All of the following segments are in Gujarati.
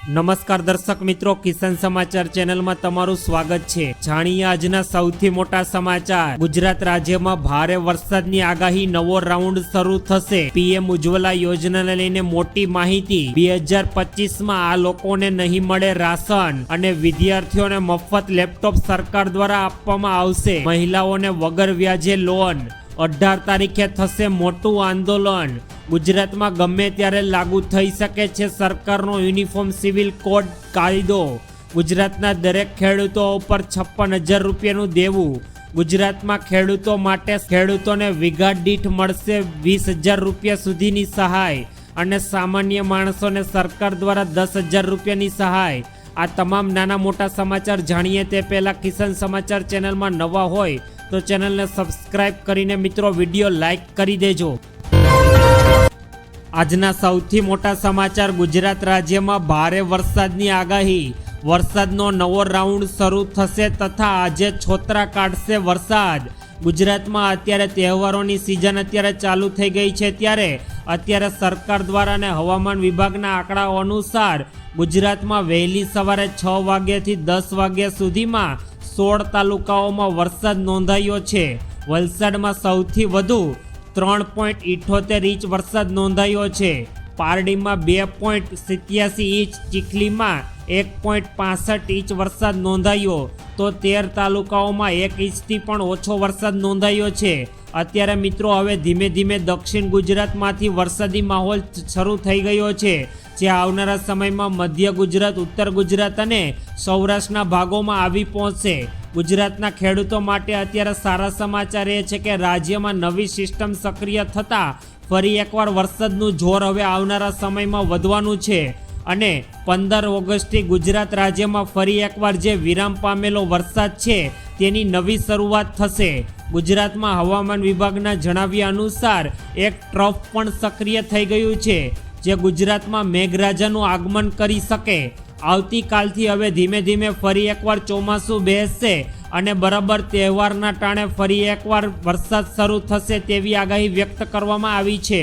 નમસ્કાર દર્શક મિત્રો, કિસાન સમાચાર ચેનલમાં તમારું સ્વાગત છે। જાણીએ આજના સૌથી મોટા સમાચાર। ગુજરાત રાજ્યમાં ભારે વરસાદની આગાહી, નવો રાઉન્ડ શરૂ થશે। પીએમ ઉજ્જવલા યોજનાને લઈને મોટી માહિતી। 2025માં આ લોકોને નહીં મળે રાશન અને વિદ્યાર્થીઓને મફત લેપટોપ સરકાર દ્વારા આપવામાં આવશે। મહિલાઓને વગર વ્યાજે લોન। 18 તારીખે થશે મોટું આંદોલન। ગુજરાતમાં ગમે ત્યારે લાગુ થઈ શકે છે સરકારનો યુનિફોર્મ સિવિલ કોડ કાયદો। ગુજરાતના દરેક ખેડૂતો ઉપર 56,000 રૂપિયાનું દેવું। ગુજરાતમાં ખેડૂતો માટે ખેડૂતોને વીઘા દીઠ મળશે 20,000 રૂપિયા સુધીની સહાય અને સામાન્ય માણસોને સરકાર દ્વારા 10,000 રૂપિયાની સહાય। આ તમામ નાના મોટા સમાચાર જાણીએ તે પહેલા કિસાન સમાચાર ચેનલમાં નવા હોય તો ચેનલને સબસ્ક્રાઇબ કરીને મિત્રો વિડીયો લાઈક કરી દેજો। આજના સૌથી મોટા સમાચાર। ગુજરાત રાજ્યમાં ભારે વરસાદની આગાહી। વરસાદનો નવો રાઉન્ડ શરૂ થશે તથા આજે છોતરા કાઢશે વરસાદ। ગુજરાતમાં અત્યારે તહેવારોની સિઝન ચાલુ થઈ ગઈ છે, ત્યારે અત્યારે સરકાર દ્વારા અને હવામાન વિભાગના આંકડાઓ અનુસાર ગુજરાતમાં વહેલી સવારે 6 વાગ્યાથી 10 વાગ્યા સુધીમાં 16 તાલુકાઓમાં વરસાદ નોંધાયો છે। વલસાડમાં સૌથી વધુ 3.78 ઇંચ વરસાદ નોંધાયો છે। પારડીમાં 2.87 ઇંચ, ચીખલીમાં 1.65 ઇંચ વરસાદ નોંધાયો તો 13 તાલુકાઓમાં 1 ઇંચથી પણ ઓછો વરસાદ નોંધાયો છે। અત્યારે મિત્રો હવે ધીમે ધીમે દક્ષિણ ગુજરાતમાંથી વરસાદી માહોલ શરૂ થઈ ગયો છે, જે આવનારા સમયમાં મધ્ય ગુજરાત, ઉત્તર ગુજરાત અને સૌરાષ્ટ્રના ભાગોમાં આવી પહોંચશે। ગુજરાતના ખેડૂતો માટે અત્યારે સારા સમાચાર એ છે કે રાજ્યમાં નવી સિસ્ટમ સક્રિય થતાં ફરી એકવાર વરસાદનું જોર હવે આવનારા સમયમાં વધવાનું છે અને 15 ઓગસ્ટથી ગુજરાત રાજ્યમાં ફરી એકવાર જે વિરામ પામેલો વરસાદ છે તેની નવી શરૂઆત થશે। ગુજરાતમાં હવામાન વિભાગના જણાવ્યા અનુસાર એક ટ્રફ પણ સક્રિય થઈ ગયું છે, જે ગુજરાતમાં મેઘરાજાનું આગમન કરી શકે। આવતીકાલથી હવે ધીમે ધીમે ફરી એકવાર ચોમાસું બેસશે અને બરાબર તહેવારના ટાણે ફરી એકવાર વરસાદ શરૂ થશે તેવી આગાહી વ્યક્ત કરવામાં આવી છે।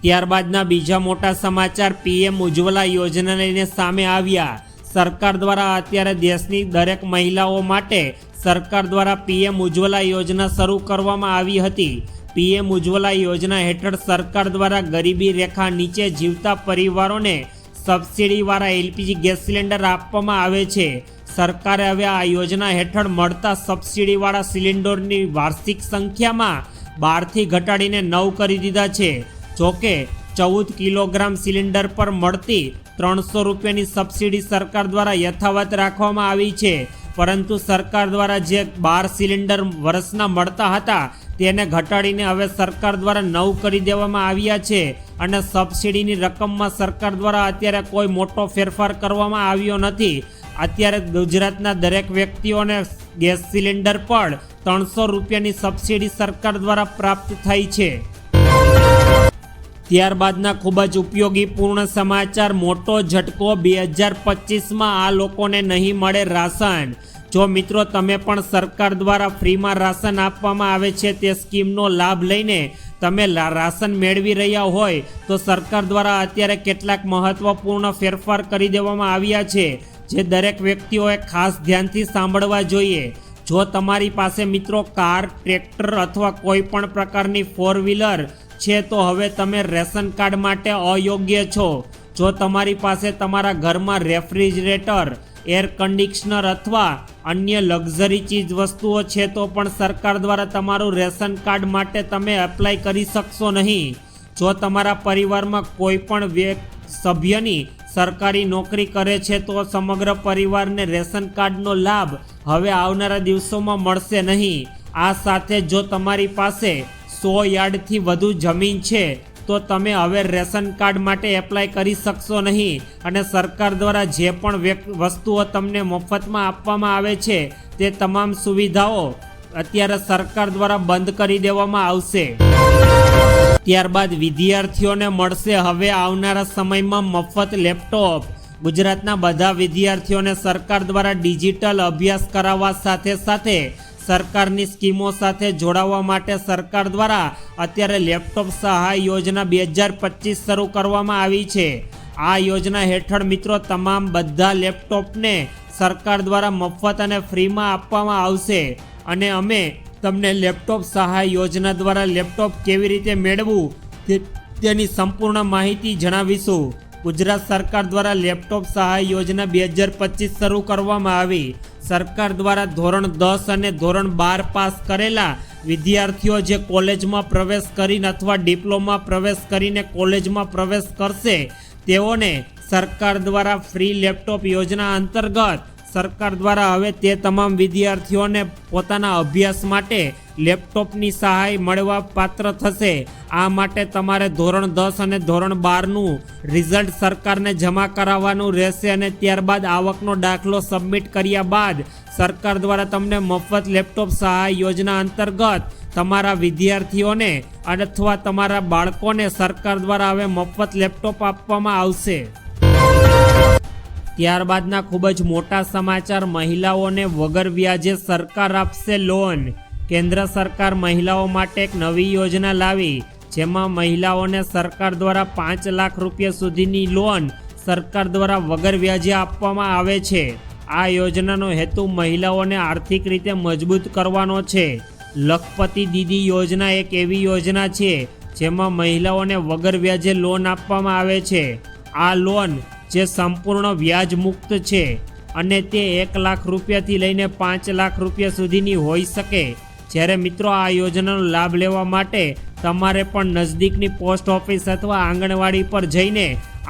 ત્યારબાદના બીજા મોટા સમાચાર। પીએમ ઉજ્જવલા યોજના લઈને સામે આવ્યા। સરકાર દ્વારા અત્યારે દેશની દરેક મહિલાઓ માટે સરકાર દ્વારા પીએમ ઉજ્જવલા યોજના શરૂ કરવામાં આવી હતી। પીએમ ઉજ્જવલા યોજના હેઠળ સરકાર દ્વારા ગરીબી રેખા નીચે જીવતા પરિવારોને સબસિડીવાળા એલપીજી ગેસ સિલિન્ડર આપવામાં આવે છે। સરકારે હવે આ યોજના હેઠળ મળતા સબસિડીવાળા સિલિન્ડરની વાર્ષિક સંખ્યામાં 12થી ઘટાડીને 9 કરી દીધા છે। જોકે 14 કિલોગ્રામ સિલિન્ડર પર મળતી 300 રૂપિયાની સબસિડી સરકાર દ્વારા યથાવત રાખવામાં આવી છે, પરંતુ સરકાર દ્વારા જે 12 સિલિન્ડર વર્ષના મળતા હતા તેને ઘટાડીને હવે સરકાર દ્વારા 9 કરી દેવામાં આવ્યા છે અને સબસિડીની રકમમાં સરકાર દ્વારા અત્યારે કોઈ મોટો ફેરફાર કરવામાં આવ્યો નથી। અત્યારે ગુજરાતના દરેક વ્યક્તિઓને ગેસ સિલિન્ડર પર 300 રૂપિયાની સબસિડી સરકાર દ્વારા પ્રાપ્ત થઈ છે। ત્યારબાદના ખૂબ જ ઉપયોગી પૂર્ણ સમાચાર। મોટો ઝટકો, 2025માં આ લોકોને નહીં મળે રાશન। જો મિત્રો તમે પણ સરકાર દ્વારા ફ્રીમાં રાશન આપવામાં આવે છે તે સ્કીમનો લાભ લઈને તમે રાશન મેળવી રહ્યા હોય તો સરકાર દ્વારા અત્યારે કેટલાક મહત્વપૂર્ણ ફેરફાર કરી દેવામાં આવ્યા છે, જે દરેક વ્યક્તિઓએ ખાસ ધ્યાનથી સાંભળવા જોઈએ। જો તમારી પાસે મિત્રો કાર, ટ્રેક્ટર અથવા કોઈ પણ પ્રકારની 4 વ્હીલર છે તો હવે તમે રેશન કાર્ડ માટે અયોગ્ય છો। જો તમારી પાસે તમારા ઘરમાં રેફ્રિજરેટર, એર કન્ડિશનર અથવા અન્ય લક્ઝરી ચીજ વસ્તુઓ છે તો પણ સરકાર દ્વારા તમારું રેશન કાર્ડ માટે તમે એપ્લાય કરી શકશો નહીં। જો તમારા પરિવારમાં કોઈ પણ સભ્યની સરકારી નોકરી કરે છે તો સમગ્ર પરિવારને રેશન કાર્ડનો લાભ હવે આવનારા દિવસોમાં મળશે નહીં। આ સાથે જો તમારી પાસે 100 યાર્ડથી વધુ જમીન છે તો તમે હવે રેશન કાર્ડ માટે એપ્લાય કરી શકશો નહીં અને સરકાર દ્વારા જે પણ વસ્તુઓ તમને મફતમાં આપવામાં આવે છે તે તમામ સુવિધાઓ અત્યારે સરકાર દ્વારા બંધ કરી દેવામાં આવશે। ત્યારબાદ વિદ્યાર્થીઓને મળશે હવે આવનારા સમયમાં મફત લેપટોપ। ગુજરાતના બધા વિદ્યાર્થીઓને સરકાર દ્વારા ડિજિટલ અભ્યાસ કરાવવા સાથે સાથે સરકારની સ્કીમો સાથે જોડાવા માટે સરકાર દ્વારા અત્યારે લેપટોપ સહાય યોજના 2025 શરૂ કરવામાં આવી છે। આ યોજના હેઠળ મિત્રો તમામ બધા લેપટોપને સરકાર દ્વારા મફત અને ફ્રીમાં આપવામાં આવશે અને અમે તમને લેપટોપ સહાય યોજના દ્વારા લેપટોપ કેવી રીતે મેળવવું તેની સંપૂર્ણ માહિતી જણાવીશું. ગુજરાત સરકાર દ્વારા લેપટોપ સહાય યોજના 2025 શરૂ કરવામાં આવી. સરકાર દ્વારા ધોરણ 10 અને ધોરણ 12 પાસ કરેલા વિદ્યાર્થીઓ જે કોલેજમાં પ્રવેશ કરીને અથવા ડિપ્લોમા પ્રવેશ કરીને કોલેજમાં પ્રવેશ કરશે તેઓને સરકાર દ્વારા ફ્રી લેપટોપ યોજના અંતર્ગત સરકાર દ્વારા હવે તે તમામ વિદ્યાર્થીઓને પોતાના અભ્યાસ માટે લેપટોપની સહાય મળવા પાત્ર થશે. આ માટે તમારે ધોરણ 10 અને ધોરણ 12નું રિઝલ્ટ સરકારને જમા કરાવવાનું રહેશે અને ત્યારબાદ આવકનો દાખલો સબમિટ કર્યા બાદ સરકાર દ્વારા તમને મફત લેપટોપ સહાય યોજના અંતર્ગત તમારા વિદ્યાર્થીઓને અથવા તમારા બાળકોને સરકાર દ્વારા હવે મફત લેપટોપ આપવામાં આવશે. ત્યારબાદના ખૂબ જ મોટા સમાચાર, મહિલાઓને વગર વ્યાજે સરકાર આપશે લોન. કેન્દ્ર સરકાર મહિલાઓ માટે એક નવી યોજના લાવી જેમાં મહિલાઓને સરકાર દ્વારા 5 લાખ રૂપિયા સુધીની લોન સરકાર દ્વારા વગર વ્યાજે આપવામાં આવે છે. આ યોજનાનો હેતુ મહિલાઓને આર્થિક રીતે મજબૂત કરવાનો છે. લખપતિ દીદી યોજના એક એવી યોજના છે જેમાં મહિલાઓને વગર વ્યાજે લોન આપવામાં આવે છે. આ લોન જે સંપૂર્ણ વ્યાજ મુક્ત છે અને તે 1 લાખ રૂપિયાથી લઈને 5 લાખ રૂપિયા સુધીની હોઈ શકે. જ્યારે મિત્રો આ યોજનાનો લાભ લેવા માટે તમારે પણ નજદીકની પોસ્ટ ઓફિસ અથવા આંગણવાડી પર જઈને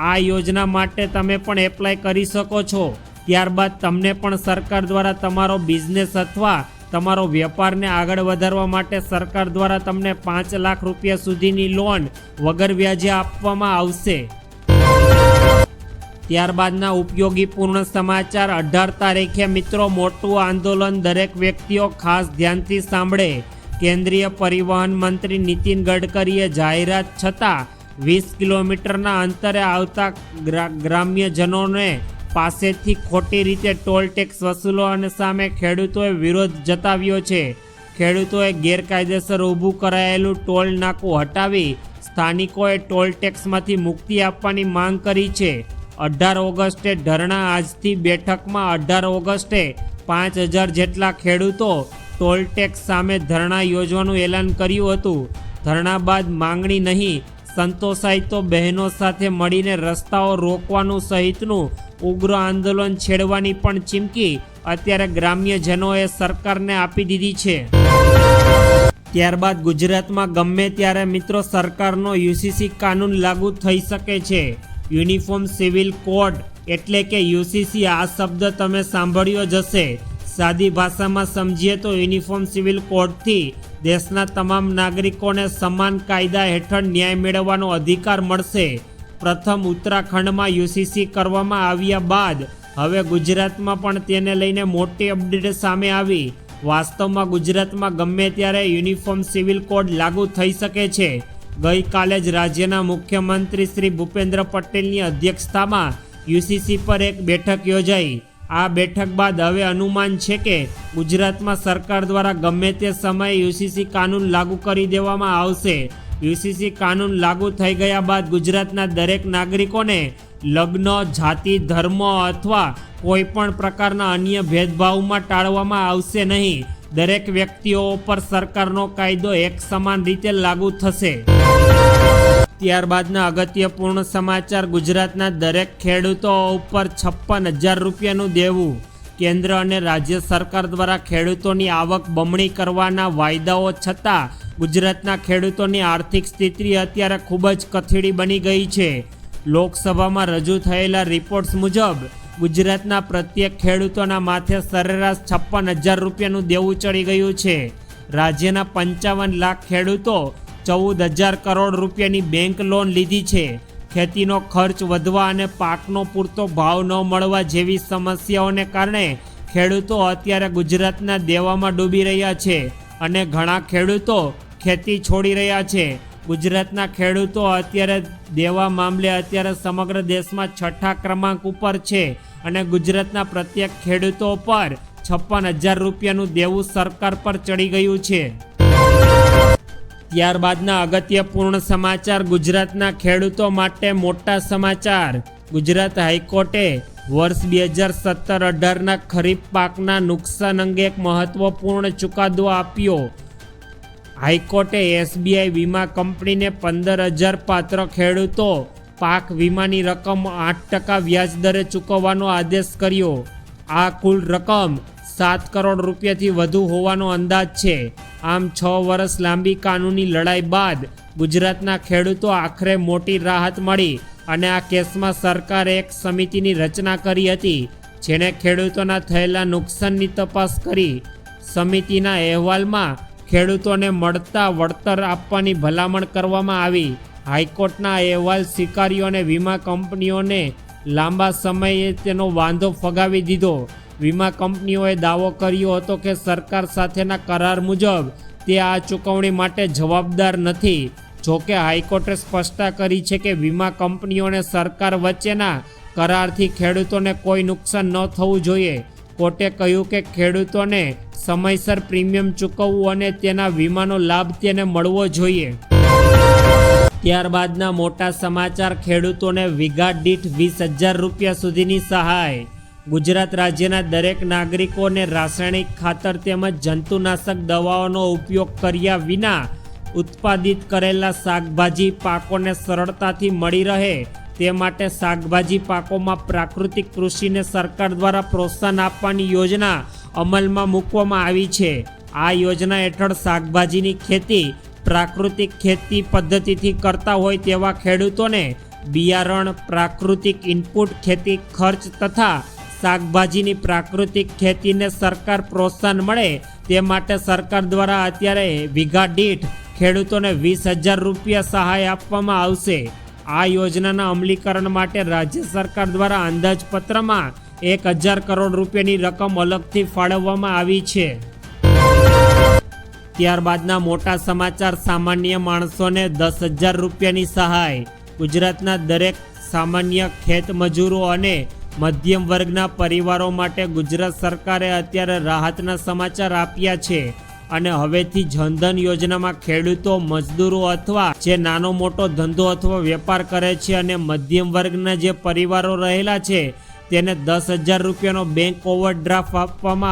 આ યોજના માટે તમે પણ એપ્લાય કરી શકો છો. ત્યારબાદ તમને પણ સરકાર દ્વારા તમારો બિઝનેસ અથવા તમારો વેપારને આગળ વધારવા માટે સરકાર દ્વારા તમને 5 લાખ રૂપિયા સુધીની લોન વગર વ્યાજે આપવામાં આવશે. ત્યારબાદના ઉપયોગીપૂર્ણ સમાચાર, 18 તારીખે મિત્રો મોટું આંદોલન, દરેક વ્યક્તિઓ ખાસ ધ્યાનથી સાંભળે. કેન્દ્રીય પરિવહન મંત્રી નીતિન ગડકરીએ જાહેરાત છતાં 20 કિલોમીટરના અંતરે આવતા ગ્રામ્યજનોને પાસેથી ખોટી રીતે ટોલ ટેક્સ વસૂલવાની સામે ખેડૂતોએ વિરોધ જતાવ્યો છે. ખેડૂતોએ ગેરકાયદેસર ઊભું કરાયેલું ટોલ નાકું હટાવી સ્થાનિકોએ ટોલ ટેક્સમાંથી મુક્તિ આપવાની માંગ કરી છે. 18 ઓગસ્ટે ધરણા આજથી બેઠકમાં 18 ઓગસ્ટે 5000 જેટલા ખેડૂતો ટોલ ટેક્સ સામે ધરણા યોજવાનું એલાન કર્યું હતું. ધરણા બાદ માંગણી નહીં સંતોષાય તો બહેનો સાથે મળીને રસ્તાઓ રોકવાનું સહિતનું ઉગ્ર આંદોલન છેડવાની પણ ચીમકી અત્યારે ગ્રામ્યજનોએ સરકારને આપી દીધી છે. ત્યારબાદ ગુજરાતમાં ગમે ત્યારે મિત્રો સરકારનો યુસીસી કાનૂન લાગુ થઈ શકે છે. યુનિફોર્મ સિવિલ કોડ એટલે કે યુસીસી, આ શબ્દ તમે સાંભળ્યો જ હશે. સાદી ભાષામાં સમજીએ તો યુનિફોર્મ સિવિલ કોડથી દેશના તમામ નાગરિકોને સમાન કાયદા હેઠળ ન્યાય મેળવવાનો અધિકાર મળશે. પ્રથમ ઉત્તરાખંડમાં યુસીસી કરવામાં આવ્યા બાદ હવે ગુજરાતમાં પણ તેને લઈને મોટી અપડેટ સામે આવી. વાસ્તવમાં ગુજરાતમાં ગમે ત્યારે યુનિફોર્મ સિવિલ કોડ લાગુ થઈ શકે છે. ગઈકાલે જ રાજ્યના મુખ્યમંત્રી શ્રી ભૂપેન્દ્ર પટેલની અધ્યક્ષતામાં યુસીસી પર એક બેઠક યોજાઈ. આ બેઠક બાદ હવે અનુમાન છે કે ગુજરાતમાં સરકાર દ્વારા ગમે તે સમયે યુસીસી કાનૂન લાગુ કરી દેવામાં આવશે. યુસીસી કાનૂન લાગુ થઈ ગયા બાદ ગુજરાતના દરેક નાગરિકોને લગ્ન, જાતિ, ધર્મ અથવા કોઈ પણ પ્રકારના અન્ય ભેદભાવમાં ટાળવામાં આવશે નહીં. દરેક વ્યક્તિઓ પર સરકારનો કાયદો એક સમાન રીતે લાગુ થશે. ત્યારબાદના અગત્યપૂર્ણ સમાચાર, ગુજરાતના દરેક ખેડૂતો ઉપર 56,000 રૂપિયાનું દેવું. કેન્દ્ર અને રાજ્ય સરકાર દ્વારા ખેડૂતોની આવક બમણી કરવાના વાયદાઓ છતાં ગુજરાતના ખેડૂતોની આર્થિક સ્થિતિ અત્યારે ખૂબ જ કથળી બની ગઈ છે. લોકસભામાં રજૂ થયેલા રિપોર્ટ્સ મુજબ ગુજરાતના પ્રત્યેક ખેડૂતોના માથે સરેરાશ 56,000 રૂપિયાનું દેવું ચડી ગયું છે. રાજ્યના 55 લાખ ખેડૂતો 14,000 કરોડ રૂપિયાની બેંક લોન લીધી છે. ખેતીનો ખર્ચ વધવા અને પાકનો પૂરતો ભાવ ન મળવા જેવી સમસ્યાઓને કારણે ખેડૂતો અત્યારે ગુજરાતના દેવામાં ડૂબી રહ્યા છે અને ઘણા ખેડૂતો ખેતી છોડી રહ્યા છે. ગુજરાતના ખેડૂતો અત્યારે દેવા મામલે અત્યારે સમગ્ર દેશમાં 6થા ક્રમાંક ઉપર છે અને ગુજરાતના પ્રત્યેક ખેડૂતો પર 56,000 રૂપિયાનું દેવું સરકાર પર ચડી ગયું છે. ત્યારબાદના અગત્યપૂર્ણ સમાચાર, ગુજરાતના ખેડૂતો માટે મોટા સમાચાર. ગુજરાત હાઈકોર્ટે વર્ષ 2017-18ના ખરીફ પાકના નુકસાન અંગે એક મહત્વપૂર્ણ ચુકાદો આપ્યો. હાઈકોર્ટે SBI વીમા કંપનીને 15,000 પાત્ર ખેડૂતો પાક વીમાની રકમ 8% વ્યાજ દરે ચૂકવવાનો આદેશ કર્યો. આ કુલ રકમ 7 કરોડ રૂપિયાથી વધુ હોવાનો અંદાજ છે. આમ 6 વર્ષ લાંબી કાનૂની લડાઈ બાદ ગુજરાતના ખેડૂતો આખરે મોટી રાહત મળી અને આ કેસમાં સરકારે એક સમિતિની રચના કરી હતી, જેણે ખેડૂતોના થયેલા નુકસાનની તપાસ કરી. સમિતિના અહેવાલમાં ખેડૂતોને મળતા વળતર આપવાની ભલામણ કરવામાં આવી. હાઈકોર્ટના અહેવાલ સ્વીકાર્યો અને વીમા કંપનીઓને લાંબા સમયે તેનો વાંધો ફગાવી દીધો. વીમા કંપનીઓએ દાવો કર્યો હતો કે સરકાર સાથેના કરાર મુજબ તે આ ચૂકવણી માટે જવાબદાર નથી. જોકે હાઈકોર્ટે સ્પષ્ટતા કરી છે કે વીમા કંપનીઓને સરકાર વચ્ચેના કરારથી ખેડૂતોને કોઈ નુકસાન ન થવું જોઈએ. કોર્ટે કહ્યું કે ખેડૂતોને સમયસર પ્રીમિયમ ચૂકવવું અને તેના વીમાનો લાભ તેને મળવો જોઈએ. ત્યારબાદના મોટા સમાચાર. ખેડૂતોને વીઘા દીઠ 20,000 રૂપિયા સુધીની સહાય. ગુજરાત રાજ્યના દરેક નાગરિકોને રાસાયણિક ખાતર તેમજ જંતુનાશક દવાઓનો ઉપયોગ કર્યા વિના ઉત્પાદિત કરેલા શાકભાજી પાકોને સરળતાથી મળી રહે તે માટે શાકભાજી પાકોમાં પ્રાકૃતિક કૃષિને સરકાર દ્વારા પ્રોત્સાહન આપવાની યોજના અમલમાં મૂકવામાં આવી છે. આ યોજના હેઠળ શાકભાજીની ખેતી પ્રાકૃતિક ખેતી પદ્ધતિથી કરતા હોય તેવા ખેડૂતોને બિયારણ, પ્રાકૃતિક ઇનપુટ, ખેતી ખર્ચ તથા શાકભાજીની પ્રાકૃતિક ખેતીને સરકાર પ્રોત્સાહન મળે તે માટે સરકાર દ્વારા અત્યારે વીઘા દીઠ ખેડૂતોને 20,000 રૂપિયા સહાય આપવામાં આવશે. આ યોજનાના અમલીકરણ માટે રાજ્ય સરકાર દ્વારા અંદાજપત્રમાં 1,000 કરોડ રૂપિયાની રકમ અલગથી ફાળવવામાં આવી છે. ત્યારબાદના મોટા સમાચાર. સામાન્ય માણસોને 10,000 રૂપિયાની સહાય. ગુજરાતના દરેક સામાન્ય ખેત મજૂરો અને મધ્યમ વર્ગના પરિવારો માટે ગુજરાત સરકારે અત્યારે રાહતના સમાચાર આપ્યા છે અને હવેથી જનધન યોજનામાં ખેડૂતો, મજદૂરો અથવા જે નાનો મોટો ધંધો અથવા વેપાર કરે છે અને મધ્યમ વર્ગના જે પરિવારો રહેલા છે તેને 10,000 રૂપિયાનો બેંક ઓવરડ્રાફ્ટ આપવામાં